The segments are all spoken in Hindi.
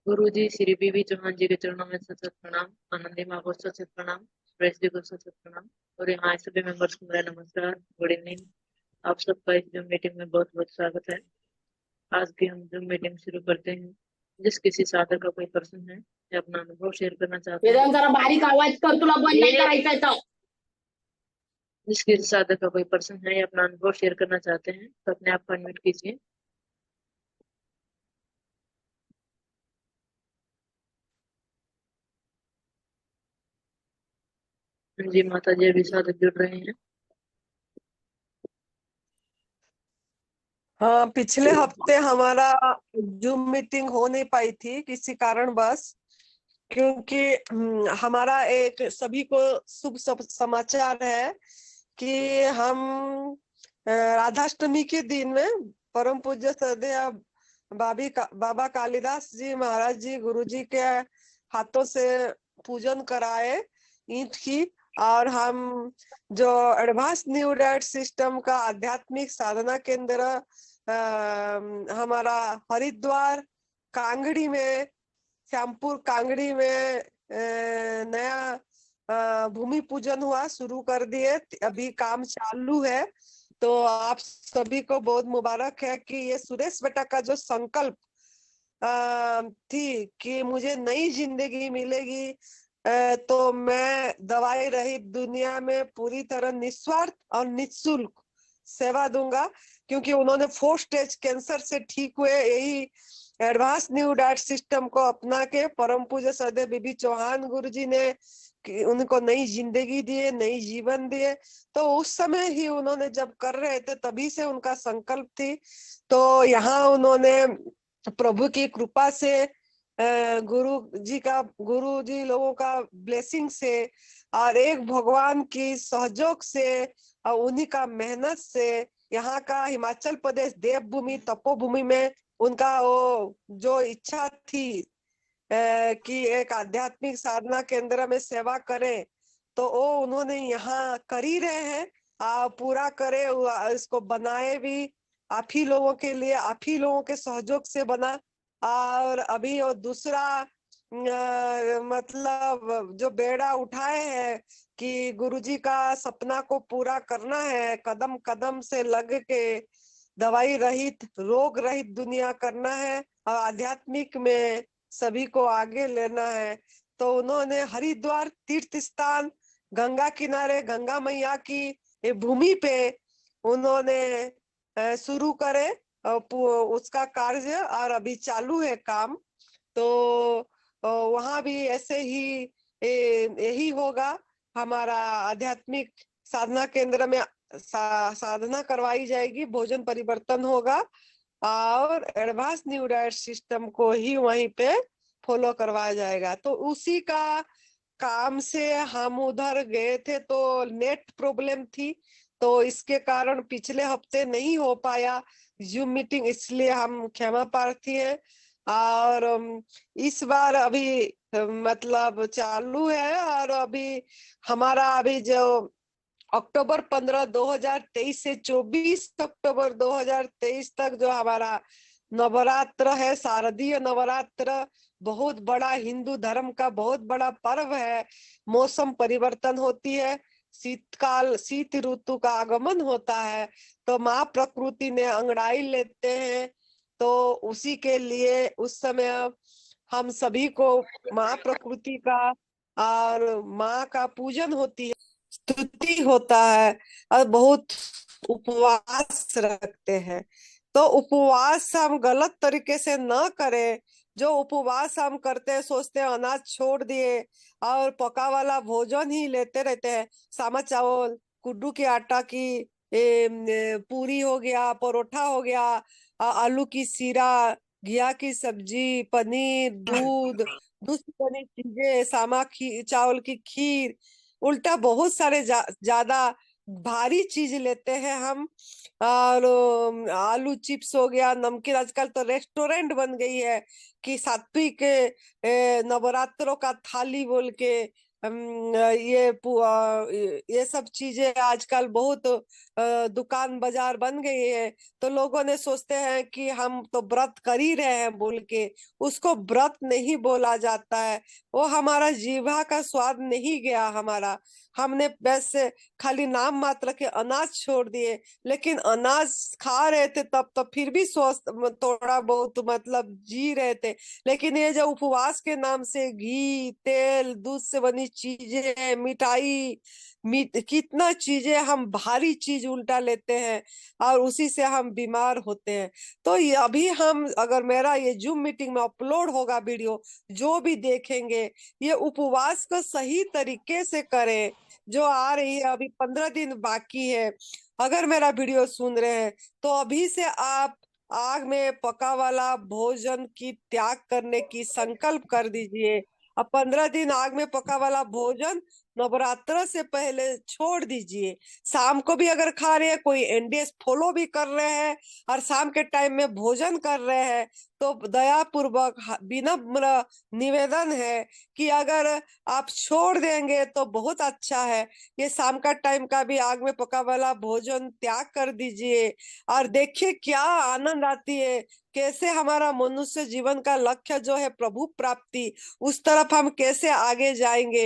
गुरु जी श्री बीबी चौहान जी के चरणों में सत सत प्रणाम। आनंदी माँ को सत सत प्रणाम। सुरेश जी को सत सत प्रणाम। और यहाँ आए सभी मेंबर्स को मेरा नमस्कार, गुड इवनिंग। आप सबका इस जूम मीटिंग में बहुत बहुत स्वागत है। आज की हम जूम मीटिंग शुरू करते हैं। जिस किसी साधक का कोई प्रश्न है या अपना अनुभव शेयर करना चाहते हैं, वेदांत जरा बारीक आवाज कर, तुला बंद नाही ये करायचंय तर. जिस किसी साधक का कोई प्रश्न है या अपना अनुभव शेयर करना चाहते हैं तो अपने आप को अनम्यूट कीजिए। जी माता जी, अभी साधक जुड़ रहे हैं। हाँ, पिछले हफ्ते हमारा जूम मीटिंग हो नहीं पाई थी किसी कारण बस, क्योंकि हमारा एक सभी को शुभ समाचार है कि हम राधाष्टमी के दिन में परम पूज्य श्रद्धेय बाबा कालिदास जी महाराज जी गुरु जी के हाथों से पूजन कराए ईंट की। और हम जो एडवांस न्यू डाइट सिस्टम का आध्यात्मिक साधना केंद्र हमारा हरिद्वार कांगड़ी में, श्यामपुर कांगड़ी में नया भूमि पूजन हुआ, शुरू कर दिए, अभी काम चालू है। तो आप सभी को बहुत मुबारक है कि ये सुरेश बेटा का जो संकल्प थी कि मुझे नई जिंदगी मिलेगी, तो मैं दवाई रहित दुनिया में पूरी तरह निस्वार्थ और निःशुल्क सेवा दूंगा, क्योंकि उन्होंने 4 स्टेज कैंसर से ठीक हुए यही एडवांस न्यू डाइट सिस्टम को अपना के परम पूज्य श्रद्धेय बीबी चौहान गुरु जी ने उनको नई जिंदगी दिए, नई जीवन दिए। तो उस समय ही उन्होंने जब कर रहे थे तभी से उनका संकल्प थी। तो यहाँ उन्होंने प्रभु की कृपा से, गुरु जी लोगों का ब्लेसिंग से और एक भगवान की सहयोग से और उन्हीं का मेहनत से यहाँ का हिमाचल प्रदेश देवभूमि तपोभूमि में उनका वो जो इच्छा थी कि एक आध्यात्मिक साधना केंद्र में सेवा करें, तो वो उन्होंने यहाँ कर ही रहे हैं। पूरा करे, इसको बनाए भी आप ही लोगों के लिए, आप ही लोगों के सहयोग से बना। और अभी वो दूसरा मतलब जो बेड़ा उठाए हैं कि गुरुजी का सपना को पूरा करना है, कदम कदम से लग के दवाई रहित रोग रहित दुनिया करना है और आध्यात्मिक में सभी को आगे लेना है। तो उन्होंने हरिद्वार तीर्थ स्थान, गंगा किनारे गंगा मैया की ये भूमि पे उन्होंने शुरू करे उसका कार्य, और अभी चालू है काम। तो वहां भी ऐसे ही यही होगा। हमारा आध्यात्मिक साधना केंद्र में साधना करवाई जाएगी, भोजन परिवर्तन होगा और एडवांस न्यू डाइट सिस्टम को ही वहीं पे फॉलो करवाया जाएगा। तो उसी का काम से हम उधर गए थे, तो नेट प्रॉब्लम थी, तो इसके कारण पिछले हफ्ते नहीं हो पाया जूम मीटिंग, इसलिए हम क्षमा प्रार्थी हैं। और इस बार अभी मतलब चालू है। और अभी हमारा अभी जो अक्टूबर 15 2023 से 24 अक्टूबर 2023 तक जो हमारा नवरात्र है, शारदीय नवरात्र, बहुत बड़ा हिंदू धर्म का बहुत बड़ा पर्व है। मौसम परिवर्तन होती है, शीतकाल शीत ऋतु का आगमन होता है, तो माँ प्रकृति ने अंगड़ाई लेते हैं। तो उसी के लिए उस समय हम सभी को माँ प्रकृति का और माँ का पूजन होती है, स्तुति होता है, और बहुत उपवास रखते हैं। तो उपवास हम गलत तरीके से न करें। जो उपवास हम करते हैं, सोचते हैं अनाज छोड़ दिए और पका वाला भोजन ही लेते रहते हैं, सामा चावल, कुड्डू के आटा की पूरी हो गया, परोठा हो गया, आलू की सीरा, घिया की सब्जी, पनीर, दूध, दूध से बनी चीजें, चावल की खीर, उल्टा बहुत सारे ज्यादा भारी चीज लेते हैं हम। और आलू चिप्स हो गया, नमकीन, आजकल तो रेस्टोरेंट बन गई है कि सात्विक नवरात्रों का थाली बोल के ये सब चीजें आजकल बहुत दुकान बाजार बन गई है। तो लोगों ने सोचते हैं कि हम तो व्रत कर ही रहे हैं बोल के, उसको व्रत नहीं बोला जाता है। वो हमारा जीवा का स्वाद नहीं गया हमारा। हमने बस खाली नाम मात्र के अनाज छोड़ दिए, लेकिन अनाज खा रहे थे तब तो फिर भी स्वस्थ थोड़ा बहुत मतलब जी रहे थे। लेकिन ये जो उपवास के नाम से घी तेल दूध से बनी चीजें मिठाई कितना चीजें हम भारी चीज उल्टा लेते हैं और उसी से हम बीमार होते हैं। तो ये अभी हम अगर मेरा ये जूम मीटिंग में अपलोड होगा वीडियो, जो भी देखेंगे ये उपवास को सही तरीके से करें। जो आ रही है अभी 15 दिन बाकी है, अगर मेरा वीडियो सुन रहे हैं तो अभी से आप आग में पका वाला भोजन की त्याग करने की संकल्प कर दीजिए। अब 15 दिन आग में पका वाला भोजन नवरात्र से पहले छोड़ दीजिए। शाम को भी अगर खा रहे हैं, कोई एनडीएस फॉलो भी कर रहे हैं और शाम के टाइम में भोजन कर रहे हैं, तो दया पूर्वक विनम्र निवेदन है कि अगर आप छोड़ देंगे तो बहुत अच्छा है। ये शाम का टाइम का भी आग में पका वाला भोजन त्याग कर दीजिए और देखिए क्या आनंद आती है। कैसे हमारा मनुष्य जीवन का लक्ष्य जो है प्रभु प्राप्ति, उस तरफ हम कैसे आगे जाएंगे,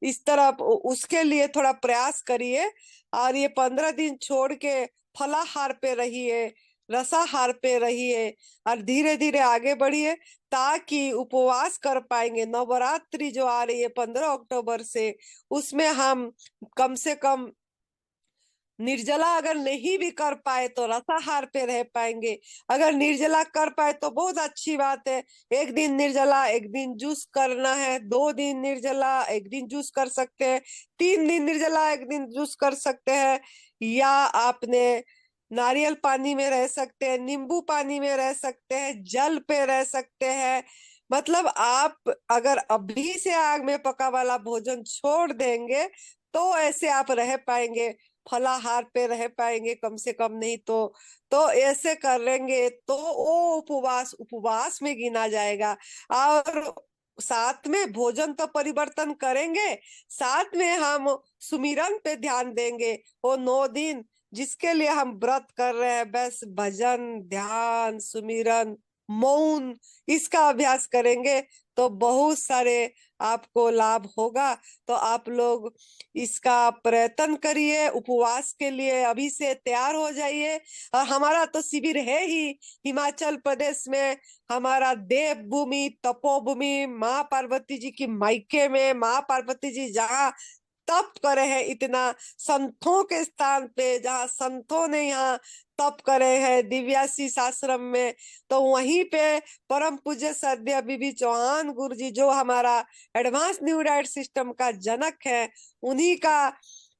इस तरफ उसके लिए थोड़ा प्रयास करिए। और ये 15 दिन छोड़ के फलाहार पे रहिए, रसाहार पे रहिए और धीरे धीरे आगे बढ़िए, ताकि उपवास कर पाएंगे। नवरात्रि जो आ रही है 15 अक्टूबर से, उसमें हम कम से कम निर्जला अगर नहीं भी कर पाए तो रसाहार पे रह पाएंगे। अगर निर्जला कर पाए तो बहुत अच्छी बात है। एक दिन निर्जला एक दिन जूस करना है, 2 दिन निर्जला एक दिन जूस कर सकते हैं, 3 दिन निर्जला एक दिन जूस कर सकते हैं। या आपने नारियल पानी में रह सकते हैं, नींबू पानी में रह सकते हैं, जल पे रह सकते हैं। मतलब आप अगर अभी से आग में पका वाला भोजन छोड़ देंगे तो ऐसे आप रह पाएंगे, फलाहार पे रह पाएंगे कम से कम, नहीं तो ऐसे करेंगे तो वो उपवास उपवास में गिना जाएगा। और साथ में भोजन तो परिवर्तन करेंगे, साथ में हम सुमिरन पे ध्यान देंगे। वो 9 दिन जिसके लिए हम व्रत कर रहे हैं, बस भजन ध्यान सुमिरन मौन इसका अभ्यास करेंगे तो बहुत सारे आपको लाभ होगा। तो आप लोग इसका प्रयत्न करिए, उपवास के लिए अभी से तैयार हो जाइए। और हमारा तो शिविर है ही हिमाचल प्रदेश में, हमारा देव भूमि तपोभूमि माँ पार्वती जी की मायके में, माँ पार्वती जी जहाँ तप करे हैं, इतना संतों के स्थान पे जहाँ संतों ने यहाँ तप करे हैं दिव्याशीष आश्रम में, तो वहीं पे परम पूज्य सद्य बीबी चौहान गुरु जी जो हमारा एडवांस न्यू डाइट सिस्टम का जनक है, उन्हीं का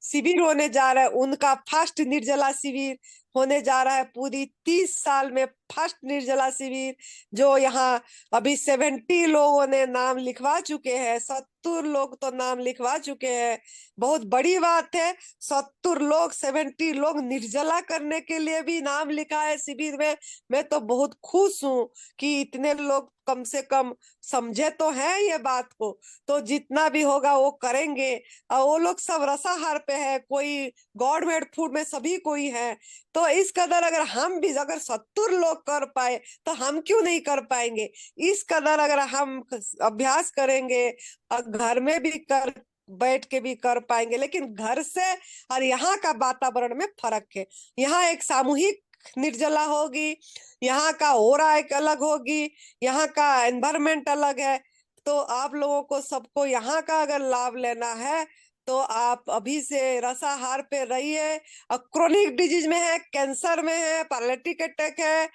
शिविर होने जा रहा है। उनका फर्स्ट निर्जला शिविर होने जा रहा है, पूरी 30 साल में फर्स्ट निर्जला शिविर, जो यहाँ अभी 70 लोगों ने नाम लिखवा चुके हैं, 70 लोग तो नाम लिखवा चुके हैं। बहुत बड़ी बात है, 70 लोग 70 लोग निर्जला करने के लिए भी नाम लिखा है शिविर में। मैं तो बहुत खुश हूँ कि इतने लोग कम से कम समझे तो हैं ये बात को, तो जितना भी होगा वो करेंगे। और वो लोग सब रसाहार पे है, कोई गॉड मेड फूड में सभी कोई है। तो इस कदर अगर हम भी अगर 70 लोग कर पाए तो हम क्यों नहीं कर पाएंगे। इस कदर अगर हम अभ्यास करेंगे और घर में भी कर बैठ के भी कर पाएंगे। लेकिन घर से और यहाँ का वातावरण में फर्क है। यहाँ एक सामूहिक निर्जला होगी, यहाँ का ओरा एक अलग होगी, यहाँ का एनवायरमेंट अलग है। तो आप लोगों को सबको यहाँ का अगर लाभ लेना है तो आप अभी से रसाहार पे रहिए। और क्रोनिक डिजीज में है, कैंसर में है, पैरालिटिक अटैक है,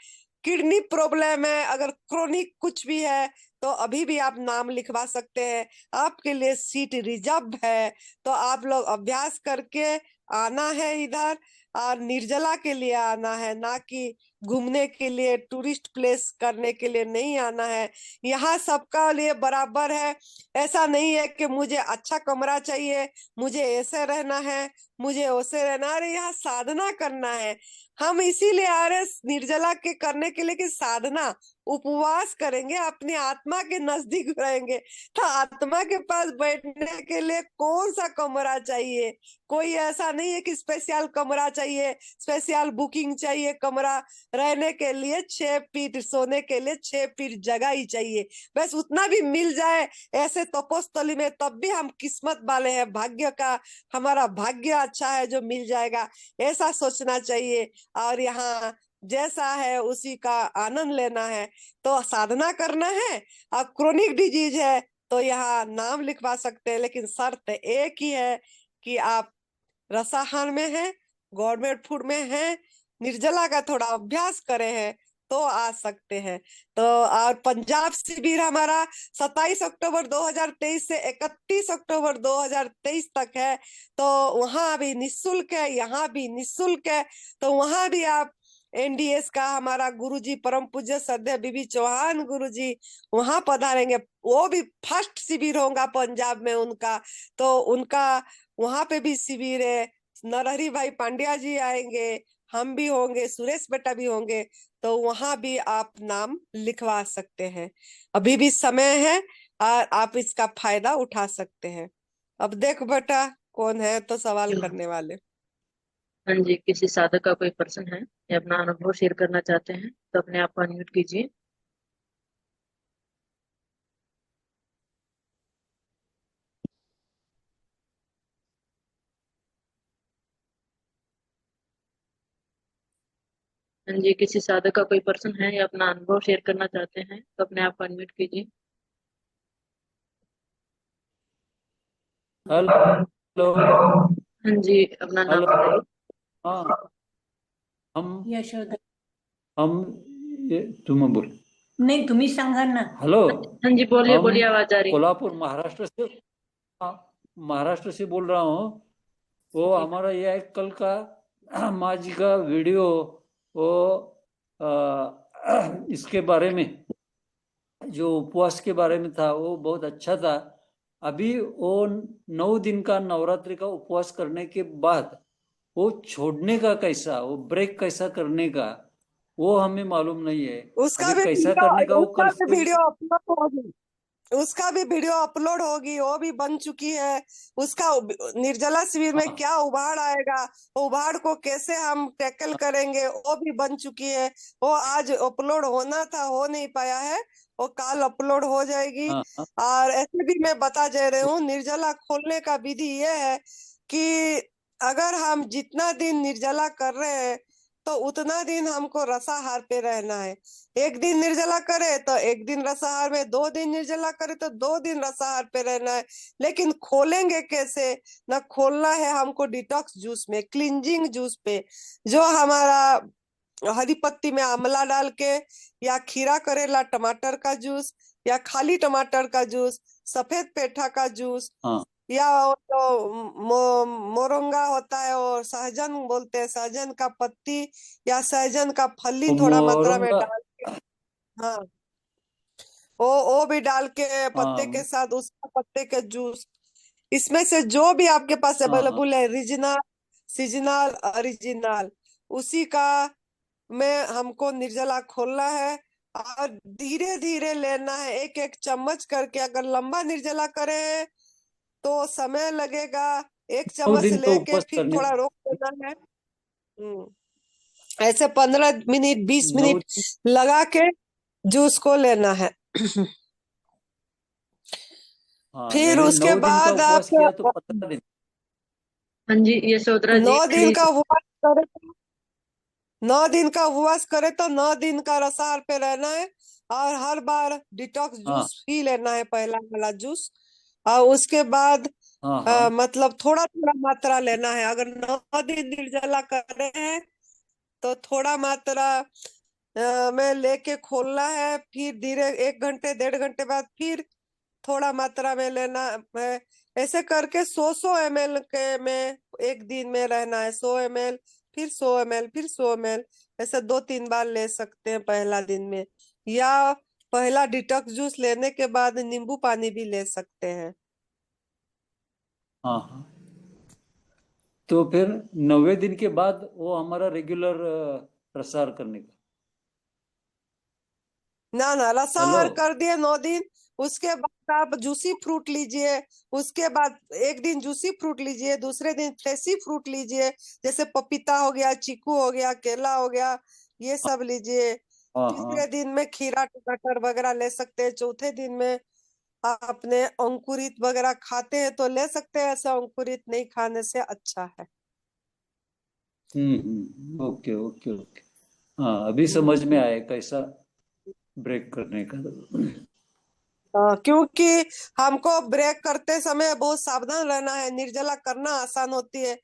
किडनी प्रॉब्लम है, अगर क्रोनिक कुछ भी है तो अभी भी आप नाम लिखवा सकते हैं, आपके लिए सीट रिजर्व है। तो आप लोग अभ्यास करके आना है इधर, और निर्जला के लिए आना है, ना कि घूमने के लिए टूरिस्ट प्लेस करने के लिए नहीं आना है। यहाँ सबका लिए बराबर है। ऐसा नहीं है कि मुझे अच्छा कमरा चाहिए, मुझे ऐसे रहना है, मुझे वैसे रहना। अरे यहाँ साधना करना है। हम इसीलिए आ रहे निर्जला के करने के लिए कि साधना उपवास करेंगे, अपनी आत्मा के नजदीक रहेंगे, तो आत्मा के पास बैठने के लिए कौन सा कमरा चाहिए? कोई ऐसा नहीं है कि स्पेशल कमरा चाहिए, स्पेशल बुकिंग चाहिए। कमरा रहने के लिए 6 फीट, सोने के लिए 6 फीट जगह ही चाहिए। बस उतना भी मिल जाए ऐसे तपोस्थली में, तब भी हम किस्मत वाले हैं, भाग्य का, हमारा भाग्य अच्छा है जो मिल जाएगा, ऐसा सोचना चाहिए। और यहाँ जैसा है उसी का आनंद लेना है। तो साधना करना है। अब क्रोनिक डिजीज है तो यहाँ नाम लिखवा सकते हैं, लेकिन शर्त एक ही है कि आप रसाहार में हैं, गवर्नमेंट फूड में हैं, निर्जला का थोड़ा अभ्यास करे हैं, तो आ सकते हैं। तो और पंजाब शिविर हमारा 27 अक्टूबर 2023 से 31 अक्टूबर 2023 तक है। तो वहाँ भी निशुल्क है, यहाँ भी निशुल्क है। तो वहाँ भी आप एनडीएस का हमारा गुरुजी परम पूज्य श्रद्धेय बीबी चौहान गुरुजी वहां पधारेंगे। वो भी फर्स्ट शिविर होगा पंजाब में उनका। तो उनका वहां पे भी शिविर है। नरहरी भाई पांड्या जी आएंगे, हम भी होंगे, सुरेश बेटा भी होंगे। तो वहां भी आप नाम लिखवा सकते हैं, अभी भी समय है और आप इसका फायदा उठा सकते हैं। अब देख बेटा कौन है तो सवाल करने वाले। हाँ जी, किसी साधक का कोई प्रश्न है या अपना अनुभव शेयर करना चाहते हैं तो अपने आप को अनम्यूट कीजिए। हाँ जी, किसी साधक का कोई प्रश्न है या अपना अनुभव शेयर करना चाहते हैं तो अपने आप को अनम्यूट कीजिए। हेलो। हाँ जी, अपना नाम हेलो। बताइए। हाँ, हम यशोदा. हम तुम बोल। नाही तुम्ही सांगा ना. हेलो। हाँ जी, बोलिए हम बोलिए, आवाज आ रही है। कोल्हापुर महाराष्ट्र से, हाँ, महाराष्ट्र से बोल रहा हूँ। वो जी। हमारा यह है कल का माँ जी का वीडियो, वो इसके बारे में, जो उपवास के बारे में था, वो बहुत अच्छा था। अभी वो 9 दिन का नवरात्रि का उपवास करने के बाद वो छोड़ने का कैसा, वो ब्रेक कैसा करने का, वो हमें मालूम नहीं है। उसका अभी भी कैसा वीडियो करने का वो उसका कल भी से वीडियो अपलोड होगी, उसका भी वीडियो अपलोड होगी, वो भी बन चुकी है। उसका निर्जला शिविर में हाँ, क्या उबाड़ आएगा, उबाड़ को कैसे हम टैकल करेंगे, वो भी बन चुकी है। वो आज अपलोड होना था, हो नहीं पाया है, वो कल अपलोड हो जाएगी। हाँ, हाँ, और ऐसे भी मैं बता जा रही हूँ, निर्जला खोलने का विधि ये है कि अगर हम जितना दिन निर्जला कर रहे हैं तो उतना दिन हमको रसाहार पे रहना है। एक दिन निर्जला करे तो एक दिन रसाहार में, 2 दिन निर्जला करे तो 2 दिन रसाहार पे रहना है। लेकिन खोलेंगे कैसे? ना खोलना है हमको डिटॉक्स जूस में, क्लींजिंग जूस पे, जो हमारा हरी पत्ती में आंवला डाल के, या खीरा करेला टमाटर का जूस, या खाली टमाटर का जूस, सफेद पेठा का जूस, हाँ। या वो तो मोरंगा होता है, और सहजन बोलते हैं, सहजन का पत्ती या सहजन का फली वो थोड़ा मात्रा में मोरंगा। डाल, हाँ, वो भी डाल के पत्ते के हाँ, साथ उसका पत्ते के जूस। इसमें से जो भी आपके पास हाँ, हाँ। अवेलेबल है, रीजनल, सीजनल, ओरिजिनल, उसी का में हमको निर्जला खोलना है। और धीरे धीरे लेना है, एक एक चम्मच करके। अगर लंबा निर्जला करे तो समय लगेगा, एक नौ चम्मच दिन का लेके उपवास फिर करने। थोड़ा रोक देना है। ऐसे 15 मिनट 20 मिनट 9 दिन। लगा के जूस को लेना है। हाँ, फिर यानी उसके 9 दिन का बाद आप उपवास किया तो 15 दिन। हाँ जी, यशोधरा जी 9 दिन प्लीज। का उपवास करे, 9 दिन का उपवास करे तो 9 दिन का रसाहार पे रहना है। और हर बार डिटॉक्स हाँ, जूस ही लेना है, पहला वाला जूस। और उसके बाद हाँ, हाँ, मतलब थोड़ा थोड़ा मात्रा लेना है। अगर 9 दिन निर्जला कर रहे हैं तो थोड़ा मात्रा में लेके खोलना है, फिर धीरे 1 घंटे 1.5 घंटे बाद फिर थोड़ा मात्रा में लेना है। ऐसे करके 100 100 ml के में एक दिन में रहना है, 100 ml, फिर 100 ml, फिर 100 ml, ऐसे 2-3 बार ले सकते हैं पहला दिन में। या पहला डिटॉक्स जूस लेने के बाद नींबू पानी भी ले सकते हैं। हाँ, हाँ। तो फिर 90 दिन के बाद वो हमारा रेगुलर प्रसार करने का। ना ना, हेलो। लसाहार कर दिए 9 दिन। उसके बाद आप जूसी फ्रूट लीजिए। उसके बाद एक दिन जूसी फ्रूट लीजिए, दूसरे दिन फ्लेशी फ्रूट लीजिए, जैसे पपीता हो गया, चीकू हो गया, केला हो गया, ये सब लीजिए। हाँ हाँ। तीसरे दिन में खीरा टमाटर वगैरह ले सकते हैं। चौथे दिन में आपने अंकुरित वगैरह खाते हैं तो ले सकते हैं, ऐसा अंकुरित नहीं खाने से अच्छा है। Okay okay okay. हाँ, अभी समझ में आया कैसा ब्रेक करने का। क्योंकि हमको ब्रेक करते समय बहुत सावधान रहना है। निर्जला करना आसान होती है,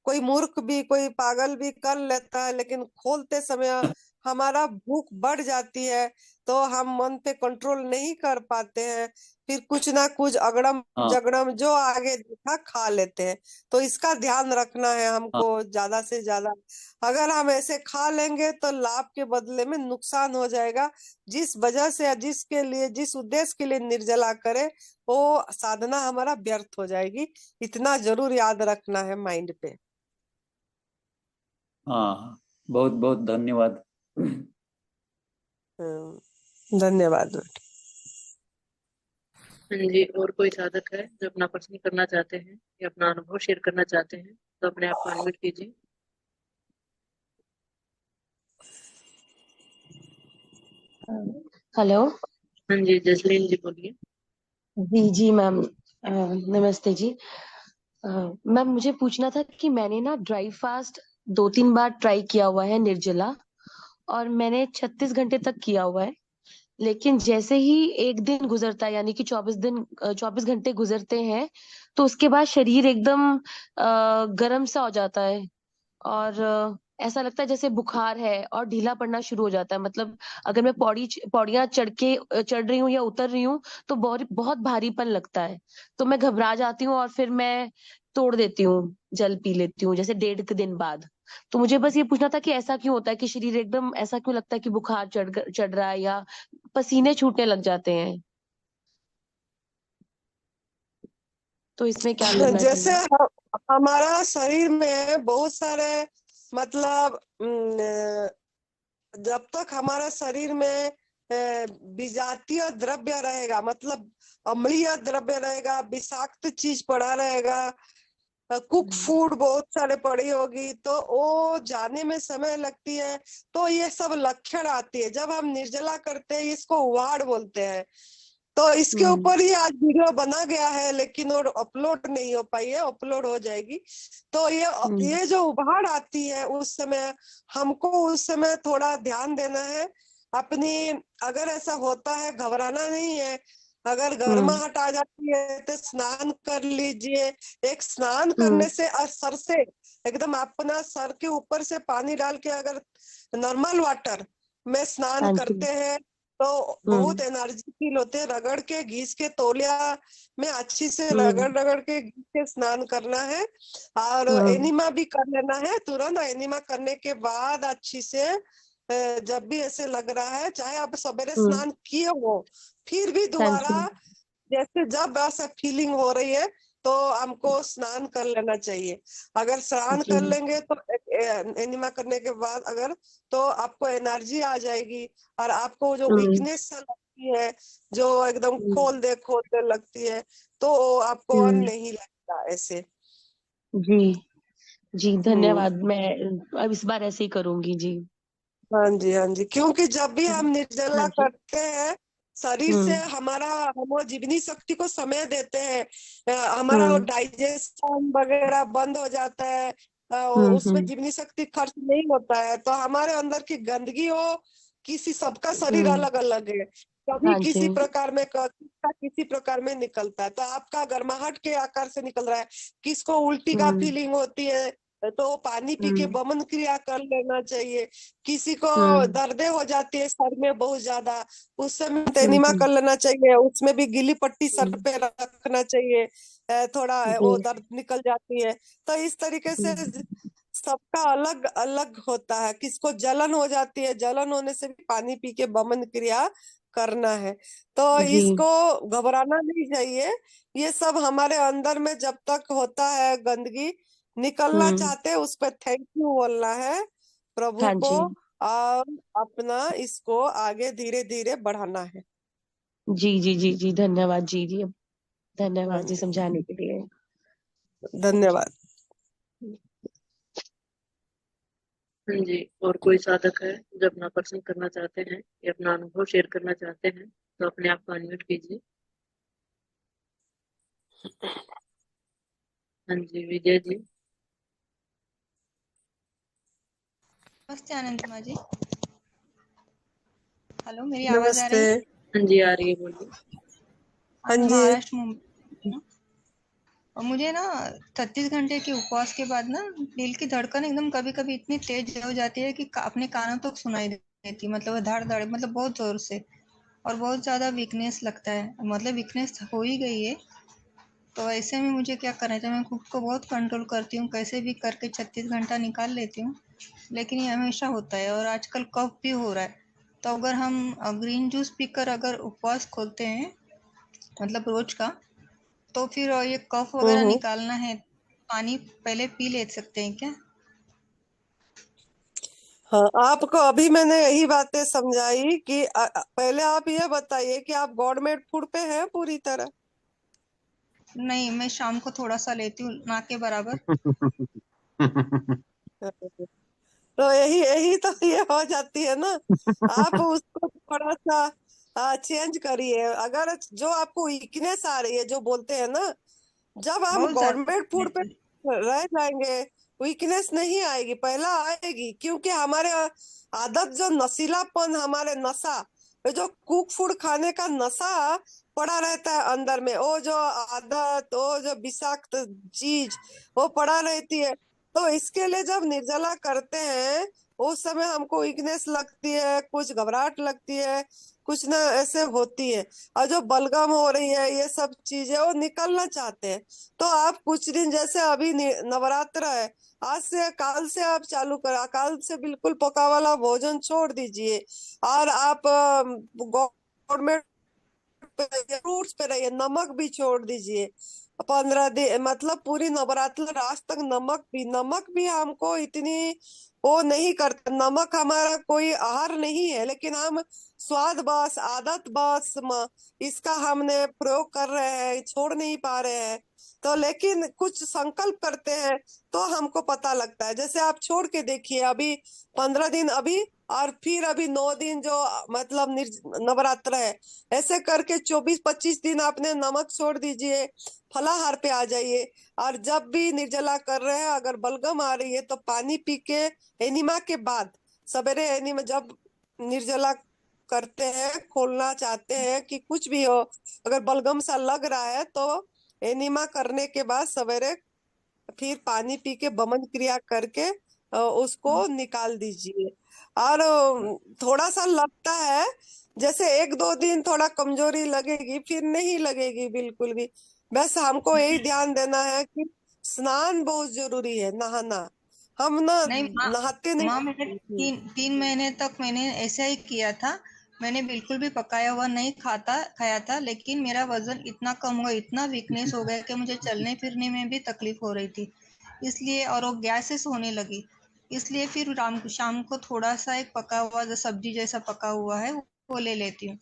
कोई मूर्ख भी कोई पागल भी कर लेता है, लेकिन खोलते समय हमारा भूख बढ़ जाती है तो हम मन पे कंट्रोल नहीं कर पाते हैं। फिर कुछ ना कुछ अगड़म हाँ जगड़म जो आगे देखा खा लेते हैं। तो इसका ध्यान रखना है हाँ हमको ज्यादा से ज्यादा। अगर हम ऐसे खा लेंगे तो लाभ के बदले में नुकसान हो जाएगा। जिस वजह से जिसके लिए जिस उद्देश्य के लिए निर्जला करे, वो साधना हमारा व्यर्थ हो जाएगी। इतना जरूर याद रखना है माइंड पे। हाँ, बहुत बहुत धन्यवाद। धन्यवाद। हाँ जी, और कोई साधक है जो अपना प्रश्न करना चाहते हैं या अपना अनुभव शेयर करना चाहते हैं तो अपने आप को अनम्यूट कीजिए। हेलो। हाँ जी, जसलीन जी बोलिए। जी जी मैम। नमस्ते जी। मैम मुझे पूछना था कि मैंने ना ड्राई फास्ट 2-3 बार ट्राई किया हुआ है, निर्जला, और मैंने 36 घंटे तक किया हुआ है। लेकिन जैसे ही एक दिन गुजरता है, यानी कि 24 घंटे गुजरते हैं, तो उसके बाद शरीर एकदम गर्म सा हो जाता है। और ऐसा लगता है जैसे बुखार है और ढीला पड़ना शुरू हो जाता है। मतलब अगर मैं पौड़ियां चढ़ रही हूँ या उतर रही हूँ तो बहुत बहुत भारीपन लगता है। तो मैं घबरा जाती हूँ और फिर मैं तोड़ देती हूँ, जल पी लेती हूँ, जैसे 1.5 दिन बाद। तो मुझे बस ये पूछना था कि ऐसा क्यों होता है कि शरीर एकदम ऐसा क्यों लगता है कि बुखार चढ़ रहा है या पसीने छूटने लग जाते हैं। तो इसमें क्या करना जैसे चाहिए। हमारा शरीर में बहुत सारे मतलब जब तक हमारा शरीर में विजातीय द्रव्य रहेगा, मतलब अम्लीय द्रव्य रहेगा, विषाक्त चीज पड़ा रहेगा, कुक हम्म। फूड बहुत सारे पड़ी होगी, तो वो जाने में समय लगती है। तो ये सब लक्षण आती है जब हम निर्जला करते हैं। इसको वाड़ बोलते हैं। तो इसके हम्म। ऊपर ही आज वीडियो बना गया है, लेकिन वो अपलोड नहीं हो पाई है, अपलोड हो जाएगी। तो हम्म। ये जो उबाड़ आती है उस समय, हमको उस समय थोड़ा ध्यान देना है अपनी। अगर ऐसा होता है घबराना नहीं है। अगर हम्म। गर्माहट आ जाती है तो स्नान कर लीजिए। एक स्नान हम्म। करने से सर से एकदम अपना सर के ऊपर से पानी डाल के अगर नॉर्मल वाटर में स्नान हाँ करते जी। हैं तो बहुत हम्म। एनर्जी फील होते हैं। रगड़ के घिस के तौलिया में अच्छी से हम्म। रगड़ रगड़ के घिस के स्नान करना है। और हम्म। एनिमा भी कर लेना है तुरंत। एनिमा करने के बाद अच्छी से जब भी ऐसे लग रहा है, चाहे आप सवेरे हम्म। स्नान किए हो, फिर भी हाँ दोबारा जी। जैसे जब ऐसा फीलिंग हो रही है तो हमको स्नान कर लेना चाहिए। अगर स्नान जी। कर लेंगे तो एनिमा करने के बाद अगर, तो आपको एनर्जी आ जाएगी। और आपको जो हम्म। वीकनेस लगती है, जो एकदम हम्म। खोल दे लगती है, तो वो आपको अन हम्म। नहीं लगता ऐसे। जी जी, हम्म। धन्यवाद। मैं अब इस बार ऐसे ही करूंगी जी। हाँ जी, हाँ जी, क्योंकि जब भी हम हाँ निर्जला जी। करते हैं, शरीर से हम्म। हमारा हम वो जीवनी शक्ति को समय देते हैं। हमारा वो हम्म। डाइजेशन वगैरह बंद हो जाता है। उसमें हम्म। जीवनी शक्ति खर्च नहीं होता है, तो हमारे अंदर की गंदगी हो, किसी सबका शरीर हम्म। अलग अलग है। कभी हाँ जी। किसी प्रकार में किसका किसी प्रकार में निकलता है। तो आपका गर्माहट के आकार से निकल रहा है, किसको उल्टी का हम्म। फीलिंग होती है, तो वो पानी पी के हम्म। वमन क्रिया कर लेना चाहिए। किसी को हम्म। दर्दें हो जाती है सर में बहुत ज्यादा, उस समय तैनिमा हम्म। कर लेना चाहिए। उसमें भी गीली पट्टी सर हम्म। पे रखना चाहिए। थोड़ा वो जी। दर्द निकल जाती है। तो इस तरीके से हम्म। सबका अलग अलग होता है। किसको जलन हो जाती है, जलन होने से भी पानी पी के वमन क्रिया करना है। तो जी। इसको घबराना नहीं चाहिए। ये सब हमारे अंदर में जब तक होता है गंदगी, निकलना हम्म। चाहते हैं उस पर थैंक यू बोलना है प्रभु हाँ को। जी। और अपना इसको आगे धीरे धीरे बढ़ाना है। जी जी जी जी, धन्यवाद जी जी। हाँ धन्यवाद जी जी, समझाने के लिए। धन्यवाद। हाँ जी, और कोई साधक है जो अपना प्रश्न करना चाहते हैं या अपना अनुभव शेयर करना चाहते हैं तो अपने आप को अनम्यूट कीजिए। हाँ जी, विजय जी। नमस्ते आनंदिमा जी। हेलो, मेरी आवाज आ नमस्ते। रही है? हाँ जी, आ रही है, बोलिए। हाँ मैं जी। महाराष्ट्र मुंबई हूँ। और मुझे ना 36 घंटे के उपवास के बाद ना दिल की धड़कन एकदम कभी कभी इतनी तेज हो जाती है कि अपने कानों तक सुनाई देती, मतलब धड़ धड़, मतलब बहुत जोर से। और बहुत ज्यादा वीकनेस लगता है, मतलब वीकनेस हो ही गई है। तो ऐसे में मुझे क्या करना चाहिए? मैं खुद को बहुत कंट्रोल करती हूँ, कैसे भी करके 36 घंटा निकाल लेती हूँ, लेकिन ये हमेशा होता है और आजकल कफ भी हो रहा है। तो अगर हम ग्रीन जूस पीकर अगर उपवास खोलते हैं, मतलब रोज का, तो फिर ये कफ वगैरह हम्म। निकालना है, पानी पहले पी ले सकते हैं क्या? हाँ, आपको अभी मैंने यही बातें समझाई कि पहले आप ये बताइए कि आप गवर्नमेंट फूड पे हैं पूरी तरह। नहीं, मैं शाम को थोड़ा सा लेती हूँ, ना के बराबर। तो यही यही तो ये हो जाती है ना। आप उसको थोड़ा सा चेंज करिए। अगर जो आपको वीकनेस आ रही है, जो बोलते हैं ना, जब हम बहुत ज्यादा गवर्नमेंट फूड पे weakness है। रह जाएंगे, वीकनेस नहीं आएगी, पहला आएगी क्योंकि हमारे आदत जो नशीलापन, हमारे नशा, ये जो कुक फूड खाने का नशा पड़ा रहता है अंदर में, वो जो आदत, वो जो विषाक्त चीज वो पड़ा रहती है। तो इसके लिए जब निर्जला करते हैं, उस समय हमको वीकनेस लगती है, कुछ घबराहट लगती है, कुछ ना ऐसे होती है। और जो बलगम हो रही है, ये सब चीजें वो निकलना चाहते हैं। तो आप कुछ दिन, जैसे अभी नवरात्र है, आज से काल से आप चालू कर, काल से बिल्कुल पका वाला भोजन छोड़ दीजिए। और आप गवर्नमेंट पे रहिए, फ्रूट्स पे रहिए, नमक भी छोड़ दीजिए। 15 दिन, मतलब पूरी नवरात्र रात तक नमक भी हमको इतनी वो नहीं करता। नमक हमारा कोई आहार नहीं है, लेकिन हम स्वाद बस, आदत बस इसका हमने प्रयोग कर रहे हैं, छोड़ नहीं पा रहे हैं। तो लेकिन कुछ संकल्प करते हैं तो हमको पता लगता है। जैसे आप छोड़ के देखिए, अभी 15 दिन अभी, और फिर अभी 9 दिन जो मतलब नवरात्र है, ऐसे करके 24-25 दिन आपने नमक छोड़ दीजिए, फलाहार पे आ जाइए। और जब भी निर्जला कर रहे हैं, अगर बलगम आ रही है तो पानी पी के, एनिमा के बाद, सवेरे एनिमा जब निर्जला करते हैं, खोलना चाहते हैं कि कुछ भी हो, अगर बलगम सा लग रहा है तो एनिमा करने के बाद सवेरे फिर पानी पी के बमन क्रिया करके उसको निकाल दीजिए। और थोड़ा सा लगता है, जैसे 1-2 दिन थोड़ा कमजोरी लगेगी, फिर नहीं लगेगी बिल्कुल भी। बस हमको यही ध्यान देना है कि स्नान बहुत जरूरी है, नहाना। हम ना नहीं माँ, नहाते माँ मैंने नहीं। 3 महीने तक मैंने ऐसा ही किया था। मैंने बिल्कुल भी पकाया हुआ नहीं खाया था, लेकिन मेरा वजन इतना कम हुआ, इतना वीकनेस हो गया कि मुझे चलने फिरने में भी तकलीफ हो रही थी। इसलिए, और वो गैसेस होने लगी। इसलिए फिर शाम को थोड़ा सा एक पका हुआ जो सब्जी जैसा पका हुआ है वो ले लेती हूँ।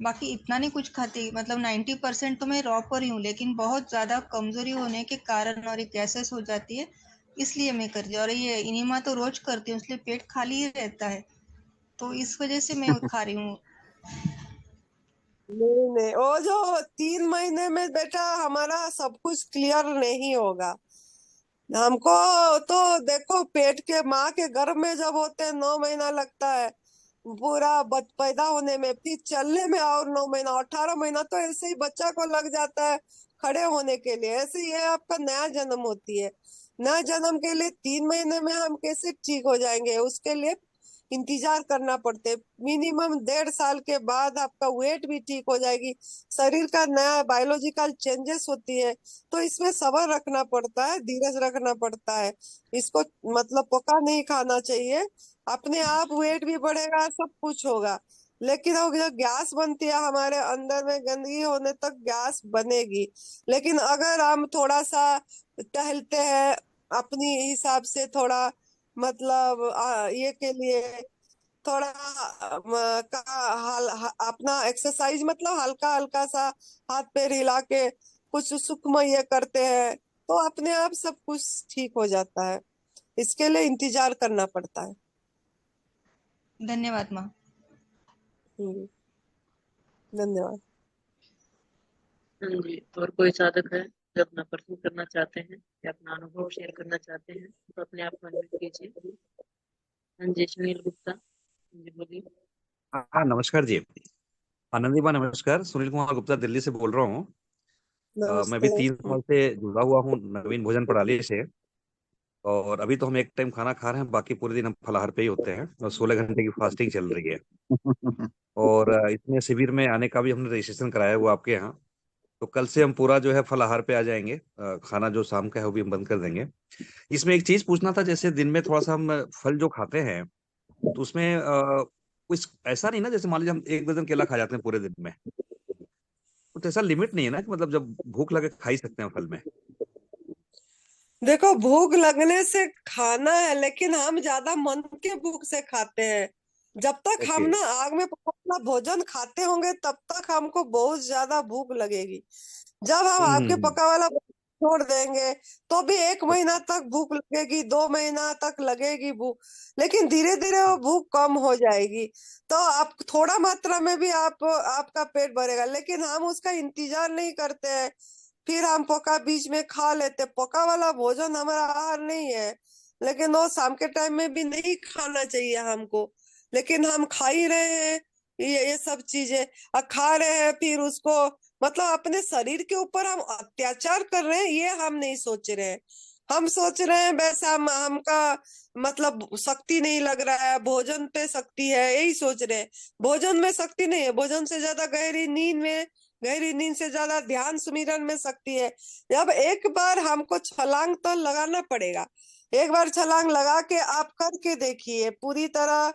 बाकी इतना नहीं कुछ खाती, मतलब 90% तो मैं रॉ पर ही हूँ, लेकिन बहुत ज्यादा कमजोरी होने के कारण और एक गैसेस हो जाती है, इसलिए मैं करती हूँ। और ये इनिमा तो रोज करती हूँ, इसलिए पेट खाली ही रहता है, तो इस वजह से मैं खा रही हूँ। नहीं नहीं, वो जो 3 महीने में बेटा हमारा सब कुछ क्लियर नहीं होगा। हमको तो देखो, पेट के माँ के गर्भ में जब होते हैं 9 महीना लगता है पूरा पैदा होने में, फिर चलने में और 9 महीना, 18 महीना तो ऐसे ही बच्चा को लग जाता है खड़े होने के लिए। ऐसे ये आपका नया जन्म होती है। नया जन्म के लिए 3 महीने में हम कैसे ठीक हो जाएंगे? उसके लिए इंतजार करना पड़ते। मिनिमम 1.5 साल के बाद आपका वेट भी ठीक हो जाएगी, शरीर का नया बायोलॉजिकल चेंजेस होती है। तो इसमें सब्र रखना पड़ता है, धीरज रखना पड़ता है। इसको मतलब पका नहीं खाना चाहिए। अपने आप वेट भी बढ़ेगा, सब कुछ होगा। लेकिन वो जो गैस बनती है हमारे अंदर में, गंदगी होने तक गैस बनेगी। लेकिन अगर हम थोड़ा सा टहलते हैं अपनी हिसाब से, थोड़ा मतलब ये के लिए थोड़ा अपना एक्सरसाइज मतलब हल्का हल्का सा हाथ पैर हिला के कुछ सुखमय ये करते हैं तो अपने आप सब कुछ ठीक हो जाता है। इसके लिए इंतजार करना पड़ता है। धन्यवाद माँ। हम्म, धन्यवाद। हाँ जी, और कोई साधक है जो अपना प्रश्न करना चाहते हैं या अपना अनुभव शेयर करना चाहते हैं तो अपने आप मन में कीजिए। हाँ जी, सुनील गुप्ता जी बोलिए। हाँ नमस्कार जी। आनंदी माँ नमस्कार। सुनील कुमार गुप्ता दिल्ली से बोल रहा हूँ। मैं नमस्ते। भी 3 साल से जुड़ा हुआ हूँ नवीन भोजन प्रणाली से। और अभी तो हम एक टाइम खाना खा रहे हैं, बाकी पूरे दिन हम फलाहार पे ही होते हैं और 16 घंटे की फास्टिंग चल रही है। और इसमें शिविर में आने का भी हमने रजिस्ट्रेशन कराया हुआ आपके यहाँ। तो कल से हम पूरा जो है फलाहार पे आ जाएंगे। खाना जो शाम का है वो भी हम बंद कर देंगे। इसमें एक चीज पूछना था, जैसे दिन में थोड़ा सा हम फल जो खाते हैं तो उसमें कुछ ऐसा नहीं ना, जैसे मान लीजिए हम 1 दर्जन केला खा जाते हैं पूरे दिन में, तो ऐसा लिमिट नहीं है ना कि मतलब जब भूख लगे खा ही सकते हैं फल में। देखो भूख लगने से खाना है लेकिन हम ज्यादा मन के भूख से खाते हैं। जब तक हम ओके। ना आग में पका हुआ भोजन खाते होंगे तब तक हमको बहुत ज्यादा भूख लगेगी। जब हम आपके हम्म। पका वाला छोड़ देंगे तो भी 1 महीना अच्छा। तक भूख लगेगी, 2 महीना तक लगेगी भूख। लेकिन धीरे धीरे वो भूख कम हो जाएगी। तो आप थोड़ा मात्रा में भी आपका पेट भरेगा, लेकिन हम उसका इंतजार नहीं करते हैं। फिर हम पका बीच में खा लेते। पका वाला भोजन हमारा आहार नहीं है, लेकिन वो शाम के टाइम में भी नहीं खाना चाहिए हमको। लेकिन हम खा ही रहे हैं ये सब चीजें। और खा रहे हैं फिर उसको मतलब अपने शरीर के ऊपर हम अत्याचार कर रहे हैं ये हम नहीं सोच रहे हैं। हम सोच रहे हैं वैसा हमका मतलब शक्ति नहीं लग रहा है, भोजन पे शक्ति है यही सोच रहे हैं। भोजन में शक्ति नहीं है, भोजन से ज्यादा गहरी नींद से ज्यादा ध्यान सुमिरन में शक्ति है। जब एक बार हमको छलांग तो लगाना पड़ेगा। एक बार छलांग लगा के आप करके देखिए, पूरी तरह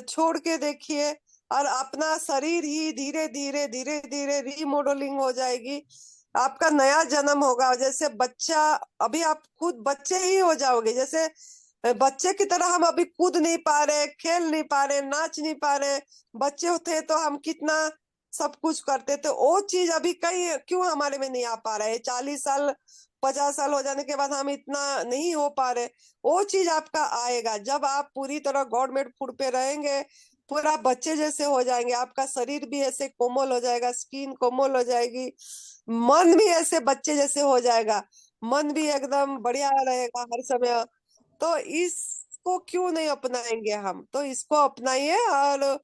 छोड़ के देखिए और अपना शरीर ही धीरे धीरे रीमॉडलिंग हो जाएगी। आपका नया जन्म होगा। जैसे बच्चा, अभी आप खुद बच्चे ही हो जाओगे। जैसे बच्चे की तरह हम अभी कूद नहीं पा रहे, खेल नहीं पा रहे, नाच नहीं पा रहे। बच्चे होते तो हम कितना सब कुछ करते थे। वो चीज अभी कहीं क्यों हमारे में नहीं आ पा रहा है। 40 साल 50 साल हो जाने के बाद हम इतना नहीं हो पा रहे। वो चीज आपका आएगा जब आप पूरी तरह गवर्नमेंट फूड पे रहेंगे। पूरा बच्चे जैसे हो जाएंगे, आपका शरीर भी ऐसे कोमल हो जाएगा, स्किन कोमल हो जाएगी, मन भी ऐसे बच्चे जैसे हो जाएगा, मन भी एकदम बढ़िया रहेगा हर समय। तो इसको क्यों नहीं अपनाएंगे हम। तो इसको अपनाइए। और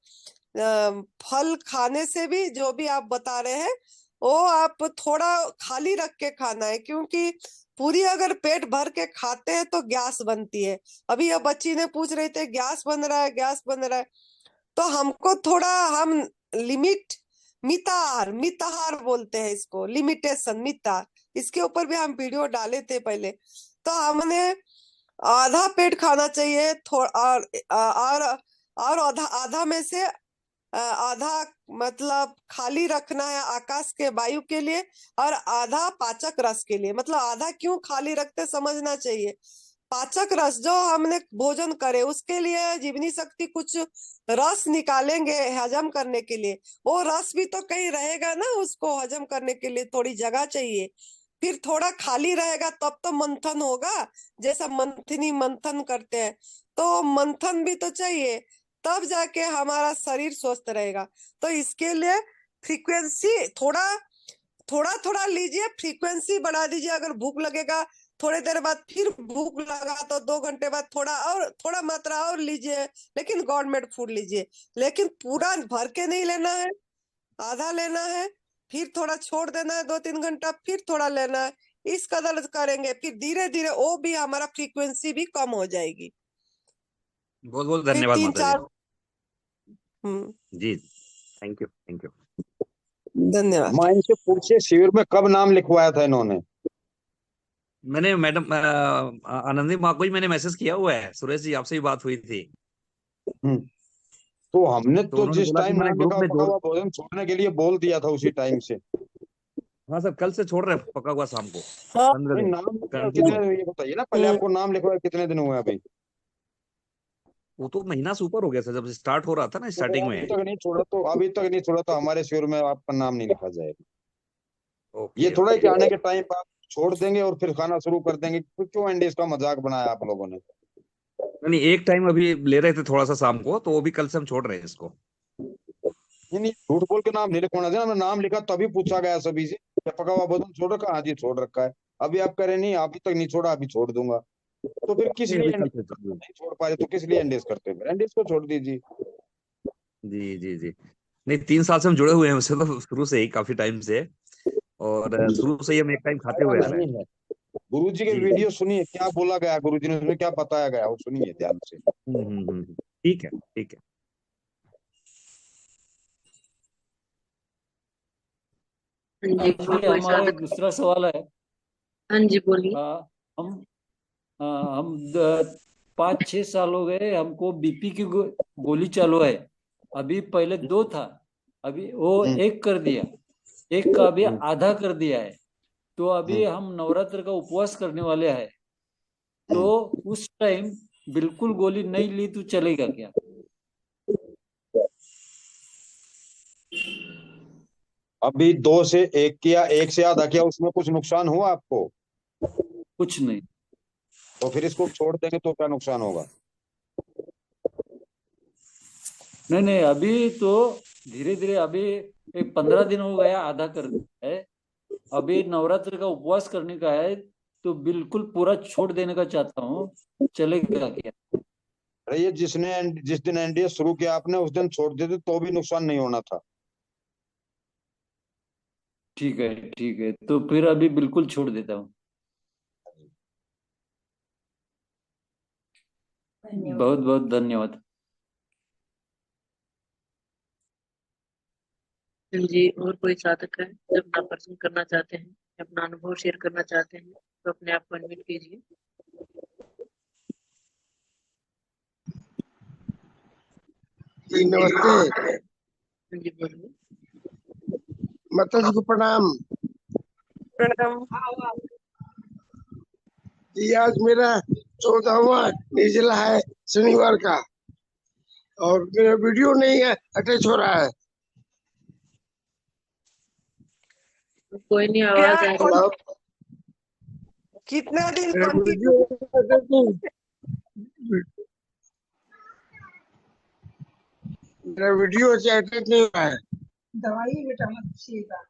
फल खाने से भी जो भी आप बता रहे हैं वो आप थोड़ा खाली रख के खाना है, क्योंकि पूरी अगर पेट भर के खाते हैं तो गैस बनती है। अभी ये बच्ची ने पूछ रहे थे गैस बन रहा है, गैस बन रहा है। तो हमको थोड़ा हम लिमिट, मिताहार मिताहार बोलते हैं इसको, लिमिटेशन मिताहार। इसके ऊपर भी हम वीडियो डाले थे पहले। तो हमने आधा पेट खाना चाहिए थोड़ा और आधा आधा में से आधा मतलब खाली रखना है आकाश के वायु के लिए, और आधा पाचक रस के लिए। मतलब आधा क्यों खाली रखते समझना चाहिए। पाचक रस जो हमने भोजन करे उसके लिए जीवनी शक्ति कुछ रस निकालेंगे हजम करने के लिए। वो रस भी तो कहीं रहेगा ना, उसको हजम करने के लिए थोड़ी जगह चाहिए। फिर थोड़ा खाली रहेगा तब तो मंथन होगा, जैसा मंथनी मंथन करते हैं। तो मंथन भी तो चाहिए, तब जाके हमारा शरीर स्वस्थ रहेगा। तो इसके लिए फ्रीक्वेंसी थोड़ा थोड़ा थोड़ा लीजिए, फ्रीक्वेंसी बढ़ा दीजिए। अगर भूख लगेगा थोड़ी देर बाद, फिर भूख लगा तो 2 घंटे बाद थोड़ा और थोड़ा मात्रा और लीजिए, लेकिन गवर्नमेंट फूड लीजिए। लेकिन पूरा भर के नहीं लेना है, आधा लेना है, फिर थोड़ा छोड़ देना है 2-3 घंटा, फिर थोड़ा लेना है। इस कदर करेंगे फिर धीरे धीरे वो भी हमारा फ्रीक्वेंसी भी कम हो जाएगी। बहुत बहुत फिर धन्यवाद तीन माता जी। चार जी थैंक यू थैंक यू। धन्यवाद। माँ इनसे पूछिए शिविर में कब नाम लिखवाया था इन्होंने। मैंने मैडम आनंदी माँ को ही मैंने मैसेज किया हुआ है। सुरेश जी आपसे ही बात हुई थी हम्म, तो हमने तो तो उन्होंने जिस बोला कि टाइम मैंने नाम ग्रुप लिखा में पका जोड़। हुआ भोजन छोड़ने के लिए बोल दिया था उसी टाइम से। हाँ सर, कल से छोड़ रहे हैं पका हुआ शाम को हाँ। 15 नहीं दिन नाम लिखवाया कितने, कंटिन्यू। ये बताइए ना पहले, आपको नाम लिखवाया कितने दिन हुए अभी। वो तो महीना से ऊपर हो गया था जब स्टार्ट हो रहा था ना, स्टार्टिंग अभी में। तक नहीं छोड़ा तो अभी तक नहीं छोड़ा तो हमारे शिविर में आपका नाम नहीं लिखा जाएगा। ये ओके थोड़ा है कि ओके। आने के टाइम पर आप छोड़ देंगे और फिर खाना शुरू कर देंगे, फिर क्यों एंडी इसका मजाक बनाया आप लोगों ने। नहीं, एक टाइम अभी ले रहे थे थोड़ा सा शाम को, तो वो भी कल से हम छोड़ रहे हैं इसको। नहीं नहीं, झूठ बोल के नाम नहीं लिखवाना था। हमने नाम लिखा तभी पूछा गया सभी से क्या पका हुआ भोजन छोड़ रखा, हाँ जी छोड़ रखा है। अभी आप कह रहे नहीं अभी तक नहीं छोड़ा, अभी छोड़ दूंगा, तो फिर किस नहीं, लिए अभी कल से एनडीएस छोड़। नहीं छोड़ पा रहे तो किस लिए एनडीएस करते हैं, एनडीएस को छोड़ दीजिए। जी जी जी। नहीं, 3 साल से हम जुड़े हुए हैं उससे, तो शुरू से ही, काफी टाइम से। और शुरू से ही हम एक टाइम खाते आया हुए आ रहे हैं। नहीं है। गुरु जी के जी जी। वीडियो सुनिए क्या बोला गया गुरु जी ने, उसमें क्या बताया गया वो सुनिए ध्यान से। ठीक है ठीक है। हाँ जी, और एक्चुअली कोई हमारा साधक? एक दूसरा सवाल है। हाँ जी, बोलिए। आ, हम हम 5-6 साल हो गए हमको बीपी की गोली चालू है। अभी पहले 2 था, अभी वो हम्म, 1 कर दिया, 1 का अभी हम्म, आधा कर दिया है। तो अभी हम्म, हम नवरात्र का उपवास करने वाले हैं, तो हम्म। उस टाइम बिल्कुल गोली नहीं ली तो चलेगा क्या? अभी 2 से 1 किया, 1 से आधा किया, उसमें कुछ नुकसान हुआ आपको? कुछ नहीं। तो फिर इसको छोड़ देंगे तो क्या नुकसान होगा? नहीं नहीं, अभी तो धीरे धीरे, अभी 15 दिन हो गया, आधा कर दिया है। अभी नवरात्र का उपवास करने का है, तो बिल्कुल पूरा छोड़ देने का चाहता हूँ, चलेगा क्या? अरे ये जिस दिन एनडीए शुरू किया आपने उस दिन छोड़ देते तो भी नुकसान नहीं होना था। ठीक है, तो फिर अभी बिल्कुल छोड़ देता हूँ। बहुत बहुत धन्यवाद। हाँ जी, और कोई साधक है जो अपना प्रश्न करना चाहते हैं, अपना अनुभव शेयर करना चाहते हैं, तो अपने आप को अनम्यूट कीजिए। जी नमस्ते। हाँ जी, बोलिए। माता जी को प्रणाम। प्रणाम। जी आज मेरा 14वां निर्जला है शनिवार का, और मेरा वीडियो नहीं है, अटैच हो रहा है। कोई नहीं, क्या आवाज आ रही है। हेलो, कितना दिन मेरा वीडियो कंटिन्यू? अटैच नहीं, मेरा वीडियो अटैच नहीं हो रहा है। दवाई बेटा मत छीएगा।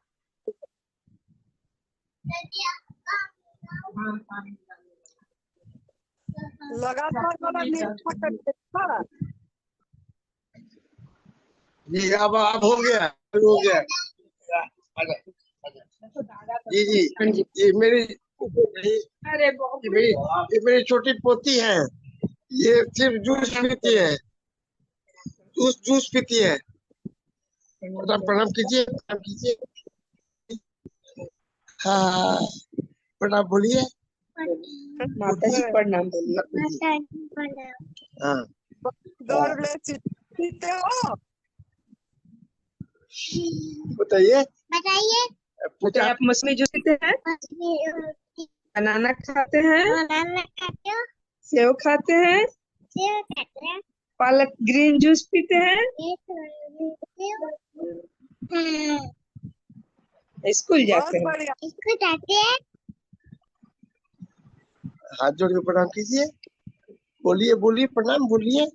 लगातार वाला निरीक्षण करते था। जी अब हो गया, हो गया। जी जी। हाँ जी, ये मेरी ये मेरी छोटी पोती है, ये सिर्फ जूस पीती है, जूस जूस पीती है। प्रणाम कीजिए, प्रणाम कीजिए। हाँ, प्रणाम बोलिए। माता जी प्रणाम। हाँ, गॉड ब्लेस यू। पीते हो? बताइए। तो आप मौसमी जूस पीते हैं, बनाना खाते हैं, सेव खाते हैं, पालक ग्रीन जूस पीते हैं, स्कूल जाते बहुत हैं। बढ़िया। हाथ जोड़ के प्रणाम कीजिए, बोलिए बोलिए, प्रणाम बोलिए।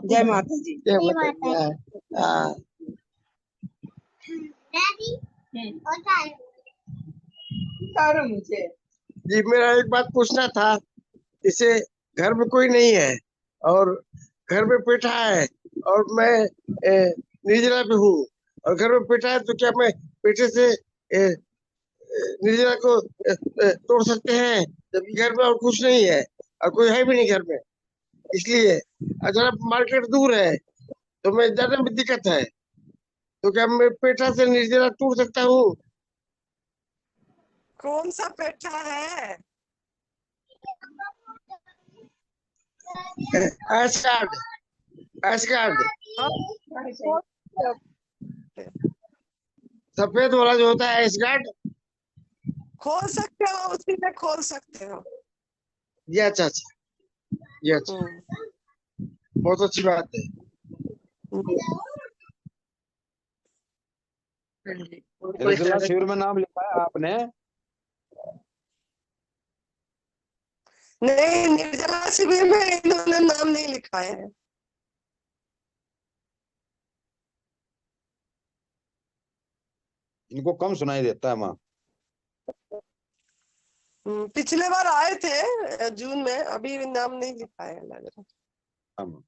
जय माता जी। जय माता दी। हाँ, तारो मुझे। जी मेरा एक बात पूछना था। इसे घर में कोई नहीं है और घर में पेटा है, और मैं निर्जला पे हूँ, और घर में पेटा है, तो क्या मैं पेटे से निर्जला को तोड़ सकते हैं, जबकि घर में और कुछ नहीं है और कोई है भी नहीं घर में? इसलिए अगर मार्केट दूर है तो मैं जाने में दिक्कत है, तो क्या मैं पेटा से निर्जला तोड़ सकता हूँ? कौन सा पेठा है? ऐश कार्ड, ऐश कार्ड, सफेद वाला जो होता है ऐश कार्ड। खोल सकते हो, उसी में खोल सकते हो। जी अच्छा अच्छा, जी अच्छा। बहुत अच्छी बात है। हाँ जी, और कोई निर्जला साधक? शिविर में नाम लिखा है आपने? नहीं, निर्जला शिविर में इन्होंने नाम नहीं लिखा है। इनको कम सुनाई देता है माँ। पिछले बार आए थे जून में, अभी नाम नहीं लिखा है लग रहा। हाँ माँ।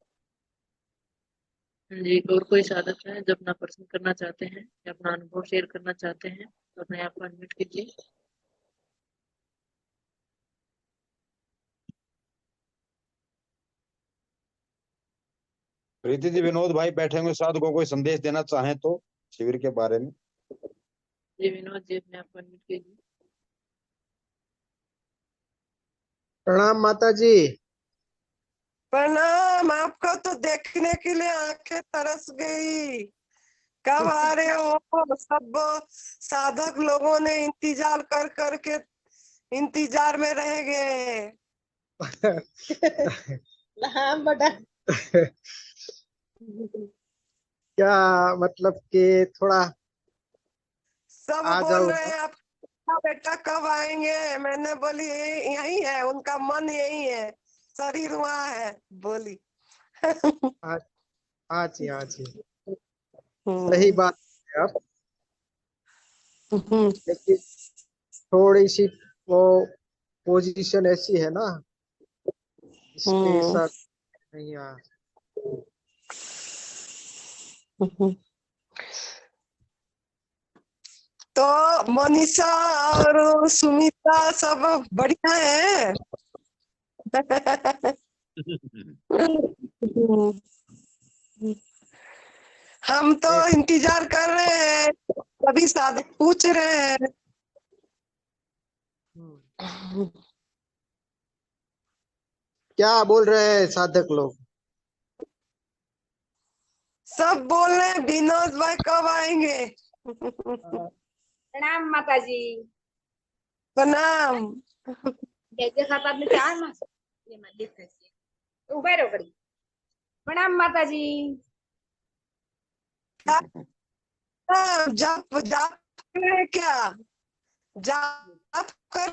हाँ जी, और कोई साधक है जो अपना प्रश्न करना चाहते हैं या अपना अनुभव शेयर करना चाहते हैं तो अपने आप को अनम्यूट कीजिए। प्रीति जी, विनोद भाई बैठे हुए साधकों को कोई संदेश देना चाहें तो शिविर के बारे में। जी विनोद जी, अपने आप को अनम्यूट कीजिए। प्रणाम माता जी। प्रणाम। आपको तो देखने के लिए आंखें तरस गई। कब आ रहे हो? सब साधक लोगों ने इंतजार कर करके इंतजार में रह गए। हाँ बेटा। क्या मतलब कि थोड़ा सब आ बोल जाओ। रहे हैं आप बेटा कब आएंगे? मैंने बोली यही है, उनका मन यही है, शरीर वहाँ है बोली। हाँ जी, हाँ जी, सही बात है आप। लेकिन थोड़ी सी वो पोजीशन ऐसी है ना, इसके साथ नहीं आ। तो मनीषा और सुमित्रा सब बढ़िया है। हम तो इंतजार कर रहे हैं, सभी साधक पूछ रहे हैं। क्या बोल रहे हैं साधक लोग? सब बोल रहे हैं विनोद भाई कब आएंगे। प्रणाम माता जी। प्रणाम। जैसे खाता आपने 4 मास ये मध्य कैसे उभे रहो करी। प्रणाम माता जी। जाप जाप कर रहे हैं क्या? जाप कर